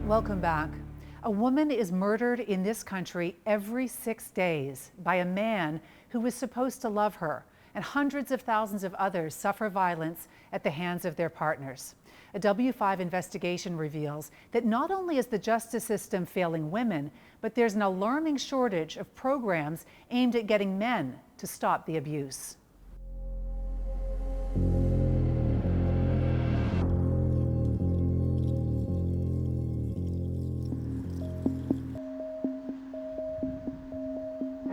Welcome back. A woman is murdered in this country every 6 days by a man who was supposed to love her, and hundreds of thousands of others suffer violence at the hands of their partners. A W5 investigation reveals that not only is the justice system failing women, but there's an alarming shortage of programs aimed at getting men to stop the abuse.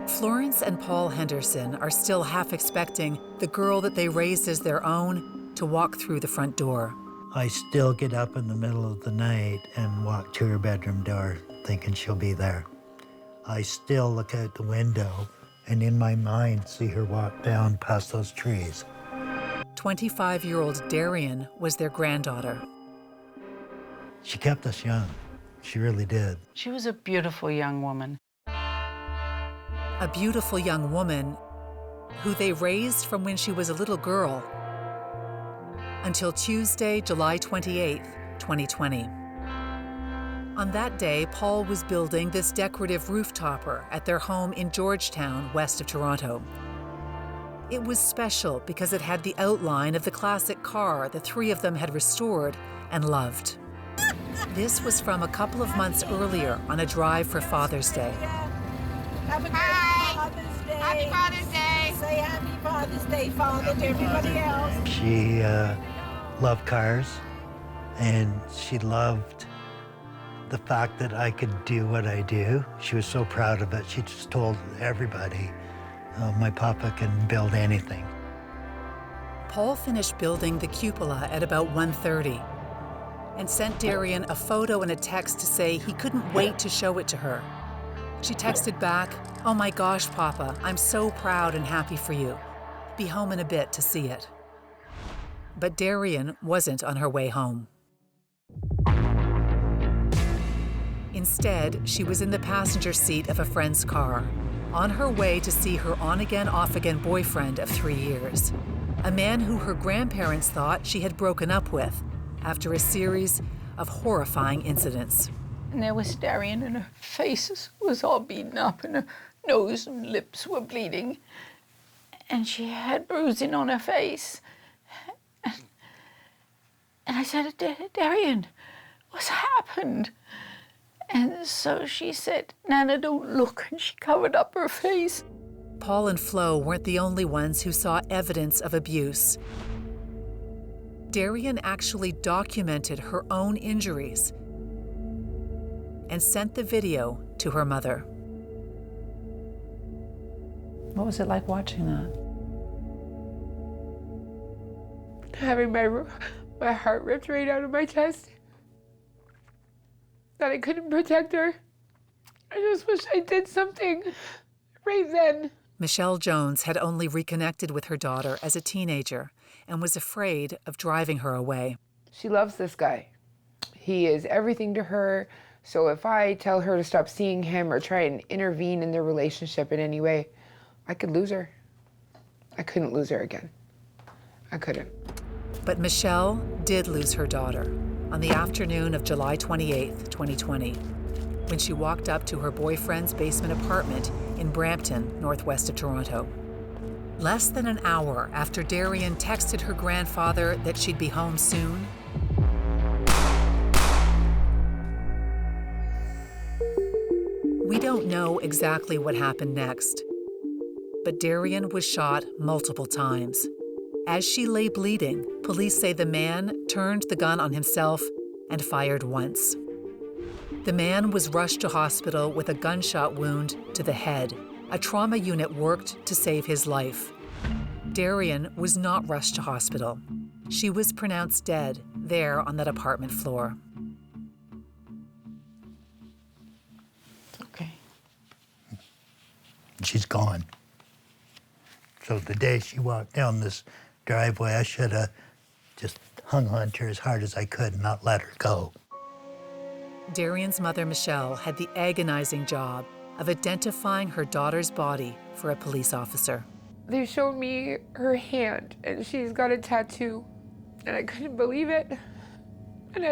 Florence and Paul Henderson are still half expecting the girl that they raised as their own to walk through the front door. I still get up in the middle of the night and walk to her bedroom door thinking she'll be there. I still look out the window and in my mind see her walk down past those trees. 25-year-old Darian was their granddaughter. She kept us young. She really did. She was a beautiful young woman. A beautiful young woman who they raised from when she was a little girl until Tuesday, July 28th, 2020. On that day, Paul was building this decorative rooftopper at their home in Georgetown, west of Toronto. It was special because it had the outline of the classic car the three of them had restored and loved. This was from a couple of months earlier on a drive for Father's Day. Hi. Father's Day. Happy Father's Day. Say Happy Father's Day, Father, to everybody else. She loved cars, and she loved the fact that I could do what I do. She was so proud of it. She just told everybody, my papa can build anything. Paul finished building the cupola at about 1:30 and sent Darian a photo and a text to say he couldn't wait to show it to her. She texted back, "Oh my gosh, Papa, I'm so proud and happy for you. Be home in a bit to see it." But Darian wasn't on her way home. Instead, she was in the passenger seat of a friend's car, on her way to see her on-again, off-again boyfriend of 3 years, a man who her grandparents thought she had broken up with after a series of horrifying incidents. And there was Darian, and her face was all beaten up, and her nose and lips were bleeding. And she had bruising on her face. And I said, Darian, what's happened? And so she said, Nana, don't look. And she covered up her face. Paul and Flo weren't the only ones who saw evidence of abuse. Darian actually documented her own injuries and sent the video to her mother. What was it like watching that? Having my heart ripped right out of my chest. That I couldn't protect her. I just wish I did something right then. Michelle Jones had only reconnected with her daughter as a teenager and was afraid of driving her away. She loves this guy. He is everything to her. So if I tell her to stop seeing him or try and intervene in their relationship in any way, I could lose her. I couldn't lose her again. I couldn't. But Michelle did lose her daughter on the afternoon of July 28th, 2020, when she walked up to her boyfriend's basement apartment in Brampton, northwest of Toronto. Less than an hour after Darian texted her grandfather that she'd be home soon, we don't know exactly what happened next, but Darian was shot multiple times. As she lay bleeding, police say the man turned the gun on himself and fired once. The man was rushed to hospital with a gunshot wound to the head. A trauma unit worked to save his life. Darian was not rushed to hospital. She was pronounced dead there on that apartment floor. Okay. She's gone. So the day she walked down this driveway, I should have just hung on to her as hard as I could and not let her go. Darian's mother, Michelle, had the agonizing job of identifying her daughter's body for a police officer. They showed me her hand, and she's got a tattoo, and I couldn't believe it. And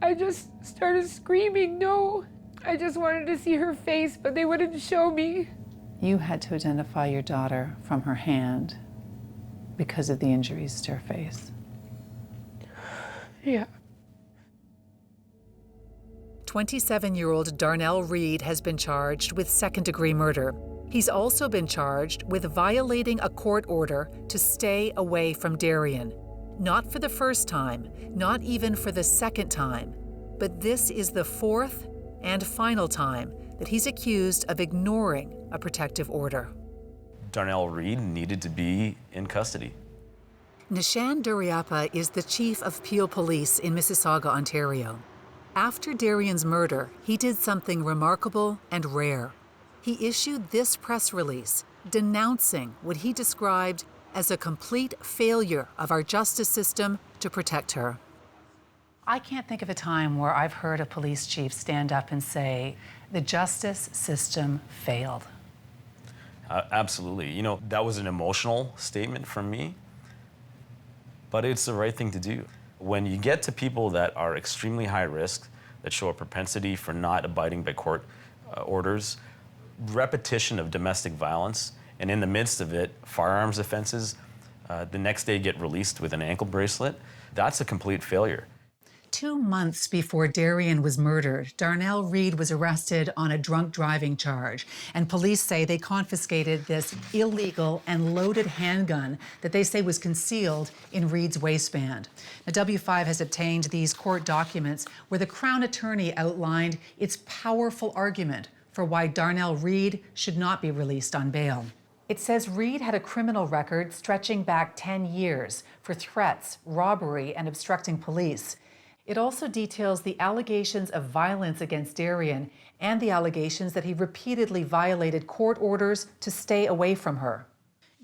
I just started screaming, no. I just wanted to see her face, but they wouldn't show me. You had to identify your daughter from her hand because of the injuries to her face. Yeah. 27-year-old Darnell Reed has been charged with second-degree murder. He's also been charged with violating a court order to stay away from Darien. Not for the first time, not even for the second time, but this is the fourth and final time that he's accused of ignoring a protective order. Darnell Reed needed to be in custody. Nishan Duriappa is the chief of Peel Police in Mississauga, Ontario. After Darien's murder, he did something remarkable and rare. He issued this press release denouncing what he described as a complete failure of our justice system to protect her. I can't think of a time where I've heard a police chief stand up and say, the justice system failed. Absolutely. You know, that was an emotional statement from me, but it's the right thing to do. When you get to people that are extremely high risk, that show a propensity for not abiding by court orders, repetition of domestic violence, and in the midst of it, firearms offenses, the next day get released with an ankle bracelet, that's a complete failure. 2 months before Darien was murdered, Darnell Reed was arrested on a drunk driving charge, and police say they confiscated this illegal and loaded handgun that they say was concealed in Reed's waistband. Now, W5 has obtained these court documents where the Crown Attorney outlined its powerful argument for why Darnell Reed should not be released on bail. It says Reed had a criminal record stretching back 10 years for threats, robbery, and obstructing police. It also details the allegations of violence against Darien and the allegations that he repeatedly violated court orders to stay away from her.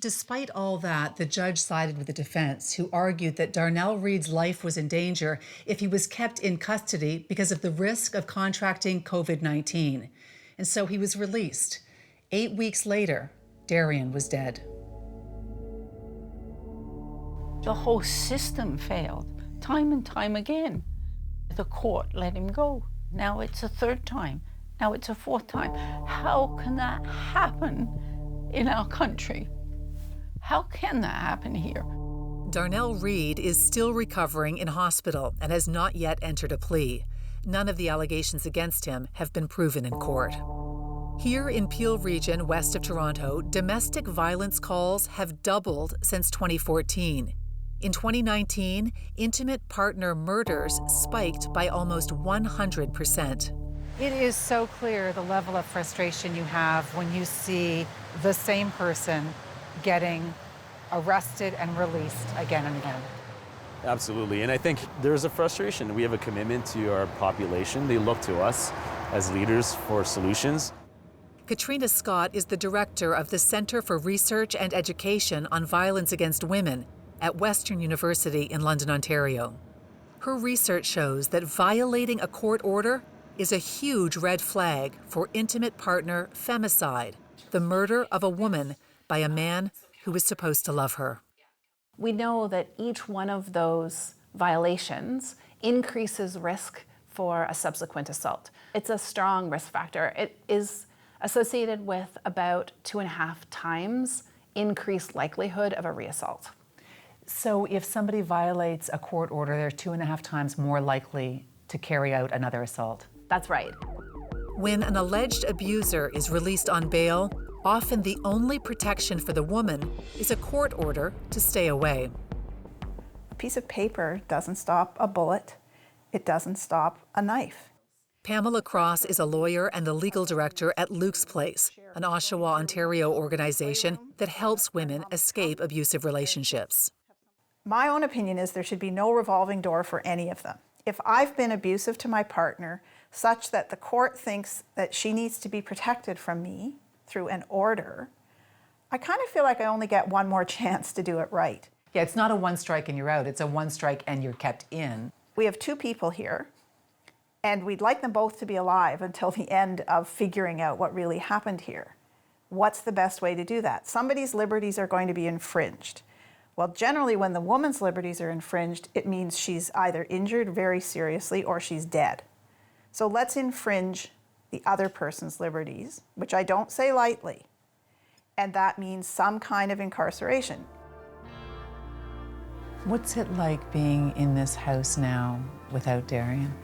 Despite all that, the judge sided with the defense, who argued that Darnell Reed's life was in danger if he was kept in custody because of the risk of contracting COVID-19. And so he was released. 8 weeks later, Darien was dead. The whole system failed, time and time again. The court let him go. Now it's a third time. Now it's a fourth time. How can that happen in our country? How can that happen here? Darnell Reed is still recovering in hospital and has not yet entered a plea. None of the allegations against him have been proven in court. Here in Peel Region, west of Toronto, domestic violence calls have doubled since 2014. In 2019, intimate partner murders spiked by almost 100%. It is so clear the level of frustration you have when you see the same person getting arrested and released again and again. Absolutely, and I think there's a frustration. We have a commitment to our population. They look to us as leaders for solutions. Katrina Scott is the director of the Centre for Research and Education on Violence Against Women at Western University in London, Ontario. Her research shows that violating a court order is a huge red flag for intimate partner femicide, the murder of a woman by a man who was supposed to love her. We know that each one of those violations increases risk for a subsequent assault. It's a strong risk factor. It is associated with about 2.5 times increased likelihood of a reassault. So if somebody violates a court order, they're 2.5 times more likely to carry out another assault. That's right. When an alleged abuser is released on bail, often the only protection for the woman is a court order to stay away. A piece of paper doesn't stop a bullet. It doesn't stop a knife. Pamela Cross is a lawyer and the legal director at Luke's Place, an Oshawa, Ontario organization that helps women escape abusive relationships. My own opinion is there should be no revolving door for any of them. If I've been abusive to my partner such that the court thinks that she needs to be protected from me through an order, I kind of feel like I only get one more chance to do it right. Yeah, it's not a one strike and you're out. It's a one strike and you're kept in. We have 2 people here, and we'd like them both to be alive until the end of figuring out what really happened here. What's the best way to do that? Somebody's liberties are going to be infringed. Well, generally when the woman's liberties are infringed, it means she's either injured very seriously or she's dead. So let's infringe the other person's liberties, which I don't say lightly, and that means some kind of incarceration. What's it like being in this house now without Darian?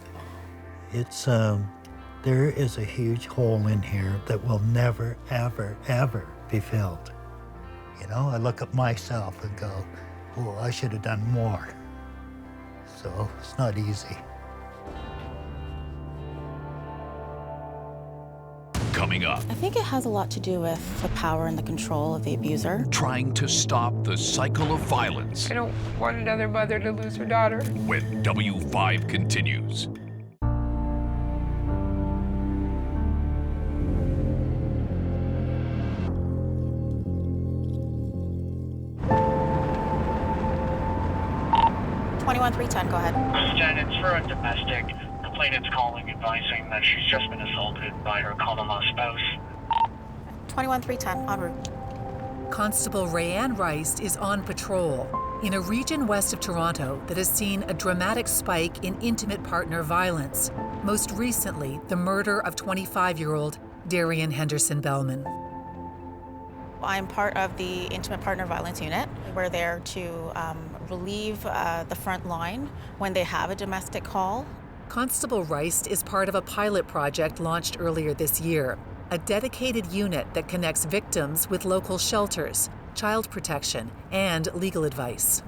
It's, there is a huge hole in here that will never, ever, ever be filled. You know, I look at myself and go, oh, I should have done more. So it's not easy. Coming up, I think it has a lot to do with the power and the control of the abuser. trying to stop the cycle of violence I don't want another mother to lose her daughter. when W5 continues. Go ahead. Jen, it's for a domestic. Complainant's calling advising that she's just been assaulted by her common-law spouse. 21310, en route. Constable Rayanne Rice is on patrol in a region west of Toronto that has seen a dramatic spike in intimate partner violence. Most recently, the murder of 25-year-old Darian Henderson Bellman. I'm part of the Intimate Partner Violence Unit. We're there to relieve the front line when they have a domestic call. Constable Rice is part of a pilot project launched earlier this year, a dedicated unit that connects victims with local shelters, child protection, and legal advice.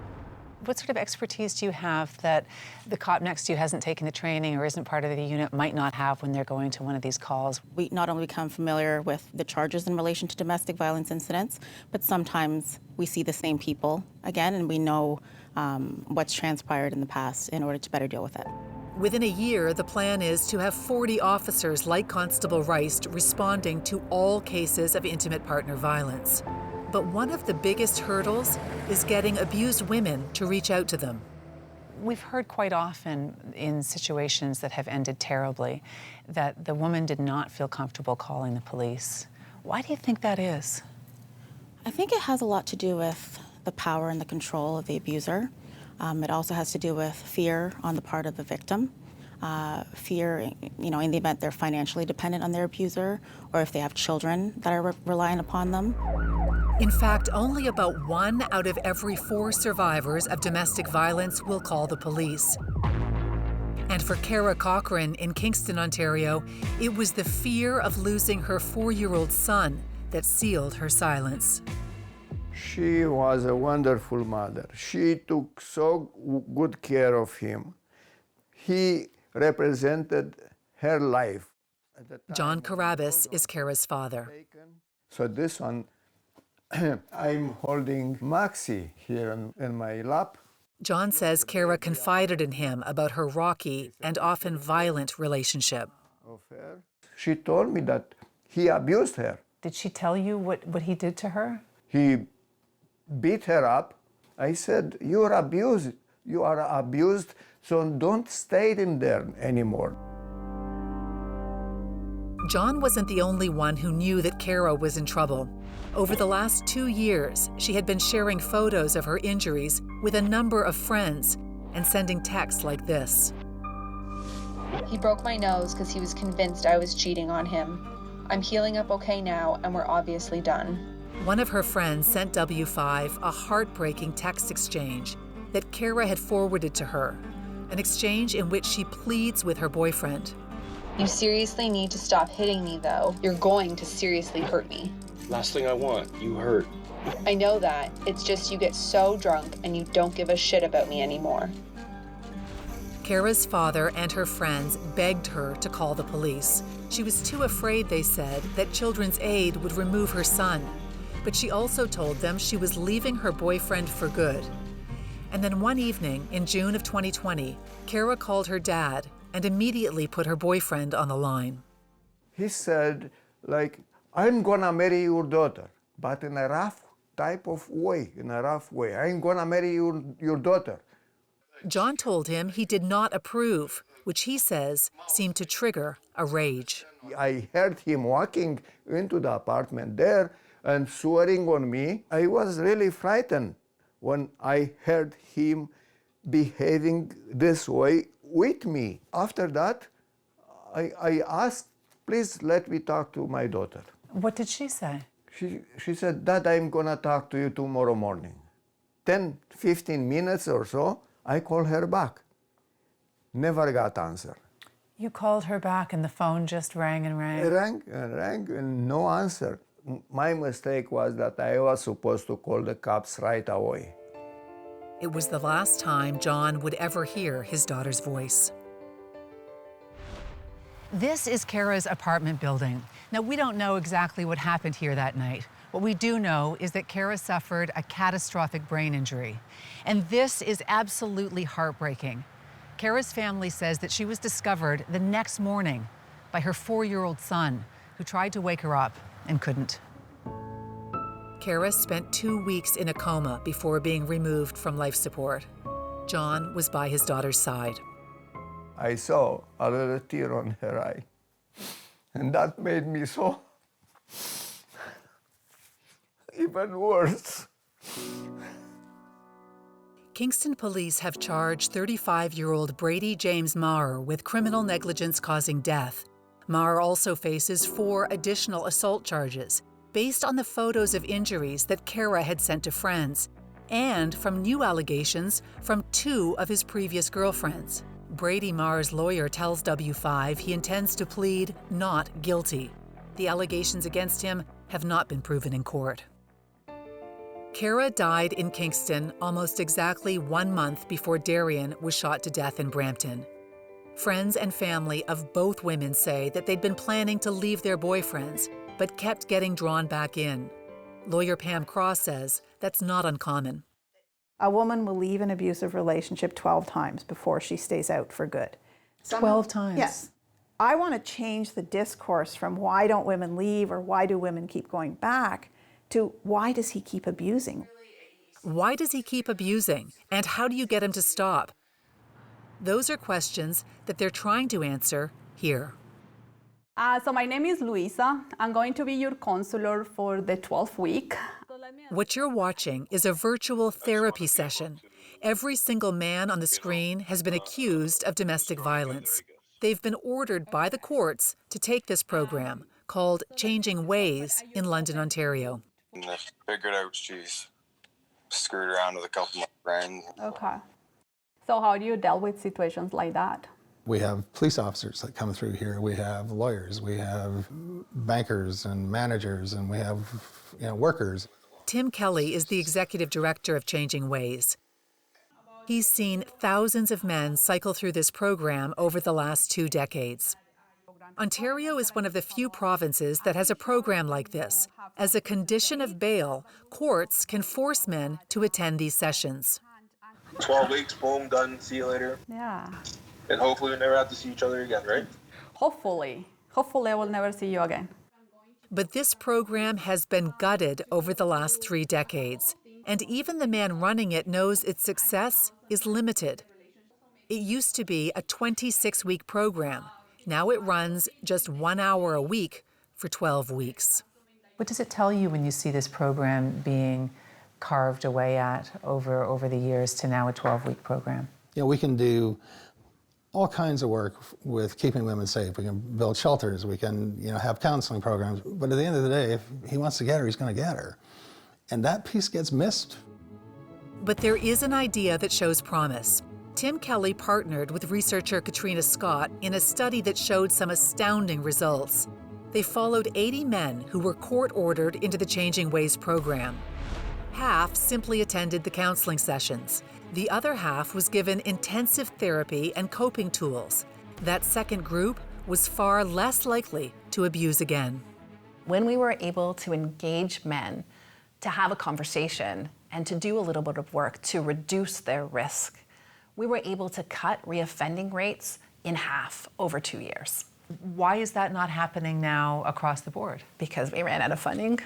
What sort of expertise do you have that the cop next to you hasn't taken the training or isn't part of the unit might not have when they're going to one of these calls? We not only become familiar with the charges in relation to domestic violence incidents, but sometimes we see the same people again and we know what's transpired in the past in order to better deal with it. Within a year, the plan is to have 40 officers like Constable Rice responding to all cases of intimate partner violence. But one of the biggest hurdles is getting abused women to reach out to them. We've heard quite often in situations that have ended terribly that the woman did not feel comfortable calling the police. Why do you think that is? I think it has a lot to do with the power and the control of the abuser. It also has to do with fear on the part of the victim. Fear, in the event they're financially dependent on their abuser, or if they have children that are relying upon them. In fact, only about 1 out of every 4 survivors of domestic violence will call the police. And for Cara Cochrane in Kingston, Ontario, it was the fear of losing her 4-year-old son that sealed her silence. She was a wonderful mother. She took so good care of him. He represented her life. John Carabas is Cara's father. So this one, I'm holding Maxie here in my lap. John says Cara confided in him about her rocky and often violent relationship. She told me that he abused her. Did she tell you what he did to her? He beat her up. I said, you are abused, so don't stay in there anymore. John wasn't the only one who knew that Cara was in trouble. Over the last 2 years, she had been sharing photos of her injuries with a number of friends and sending texts like this. He broke my nose because he was convinced I was cheating on him. I'm healing up okay now, and we're obviously done. One of her friends sent W5 a heartbreaking text exchange that Cara had forwarded to her, an exchange in which she pleads with her boyfriend. You seriously need to stop hitting me, though. You're going to seriously hurt me. Last thing I want, you hurt. I know that. It's just you get so drunk and you don't give a shit about me anymore. Cara's father and her friends begged her to call the police. She was too afraid, they said, that Children's Aid would remove her son. But she also told them she was leaving her boyfriend for good. And then one evening in June of 2020, Cara called her dad and immediately put her boyfriend on the line. He said, I'm gonna marry your daughter, but in a rough type of way, I'm gonna marry your daughter. John told him he did not approve, which he says seemed to trigger a rage. I heard him walking into the apartment there and swearing on me. I was really frightened when I heard him behaving this way with me. After that, I asked, please let me talk to my daughter. What did she say? She said, Dad, I'm gonna talk to you tomorrow morning. 10, 15 minutes or so, I called her back. Never got answer. You called her back and the phone just rang and rang? It rang and rang and no answer. My mistake was that I was supposed to call the cops right away. It was the last time John would ever hear his daughter's voice. This is Cara's apartment building. Now, we don't know exactly what happened here that night. What we do know is that Cara suffered a catastrophic brain injury. And this is absolutely heartbreaking. Cara's family says that she was discovered the next morning by her 4-year-old son, who tried to wake her up and couldn't. Cara spent 2 weeks in a coma before being removed from life support. John was by his daughter's side. I saw a little tear on her eye, and that made me so even worse. Kingston police have charged 35-year-old Brady James Maher with criminal negligence causing death. Maher also faces 4 additional assault charges based on the photos of injuries that Cara had sent to friends and from new allegations from 2 of his previous girlfriends. Brady Maher's lawyer tells W5 he intends to plead not guilty. The allegations against him have not been proven in court. Cara died in Kingston almost exactly 1 month before Darian was shot to death in Brampton. Friends and family of both women say that they'd been planning to leave their boyfriends, but kept getting drawn back in. Lawyer Pam Cross says that's not uncommon. A woman will leave an abusive relationship 12 times before she stays out for good. 12 times? Yes. I want to change the discourse from why don't women leave or why do women keep going back to why does he keep abusing? Why does he keep abusing? And how do you get him to stop? Those are questions that they're trying to answer here. So my name is Luisa. I'm going to be your counselor for the 12th week. What you're watching is a virtual therapy session. Every single man on the screen has been accused of domestic violence. They've been ordered by the courts to take this program called Changing Ways in London, Ontario. And I figured out she's screwed around with a couple of my friends. Okay. So how do you deal with situations like that? We have police officers that come through here. We have lawyers. We have bankers and managers, and we have workers. Tim Kelly is the executive director of Changing Ways. He's seen thousands of men cycle through this program over the last 2 decades. Ontario is one of the few provinces that has a program like this. As a condition of bail, courts can force men to attend these sessions. 12 weeks, boom, done, see you later. Yeah. And hopefully we never have to see each other again, right? Hopefully. Hopefully I will never see you again. But this program has been gutted over the last 3 decades, and even the man running it knows its success is limited. It used to be a 26-week program. Now it runs just 1 hour a week for 12 weeks. What does it tell you when you see this program being carved away at over the years to now a 12-week program? We can do all kinds of work with keeping women safe. We can build shelters, we can have counseling programs, but at the end of the day, if he wants to get her, he's going to get her. And that piece gets missed. But there is an idea that shows promise. Tim Kelly partnered with researcher Katrina Scott in a study that showed some astounding results. They followed 80 men who were court-ordered into the Changing Ways program. Half simply attended the counseling sessions. The other half was given intensive therapy and coping tools. That second group was far less likely to abuse again. When we were able to engage men to have a conversation and to do a little bit of work to reduce their risk, we were able to cut reoffending rates in half over 2 years. Why is that not happening now across the board? Because we ran out of funding.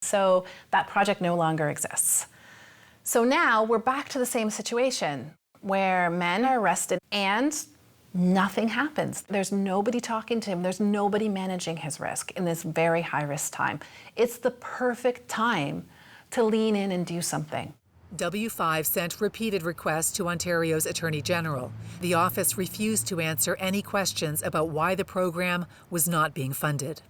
So that project no longer exists. So now we're back to the same situation where men are arrested and nothing happens. There's nobody talking to him. There's nobody managing his risk in this very high-risk time. It's the perfect time to lean in and do something. W5 sent repeated requests to Ontario's Attorney General. The office refused to answer any questions about why the program was not being funded.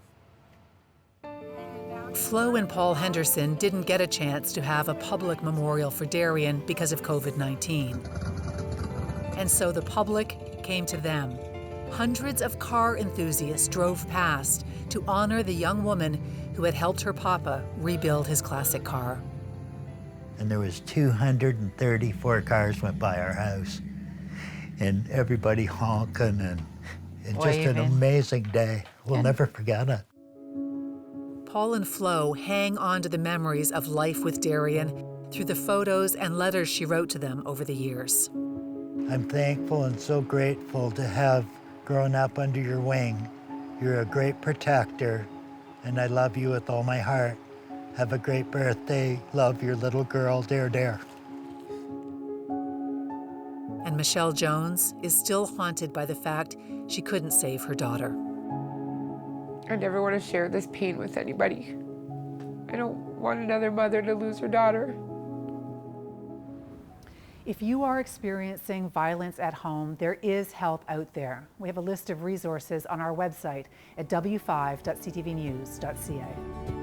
Flo and Paul Henderson didn't get a chance to have a public memorial for Darian because of COVID-19. And so the public came to them. Hundreds of car enthusiasts drove past to honor the young woman who had helped her papa rebuild his classic car. And there was 234 cars went by our house, and everybody honking, and just an amazing day. We'll never forget it. Paul and Flo hang on to the memories of life with Darian through the photos and letters she wrote to them over the years. I'm thankful and so grateful to have grown up under your wing. You're a great protector, and I love you with all my heart. Have a great birthday. Love your little girl, Dare Dare. And Michelle Jones is still haunted by the fact she couldn't save her daughter. I never want to share this pain with anybody. I don't want another mother to lose her daughter. If you are experiencing violence at home, there is help out there. We have a list of resources on our website at w5.ctvnews.ca.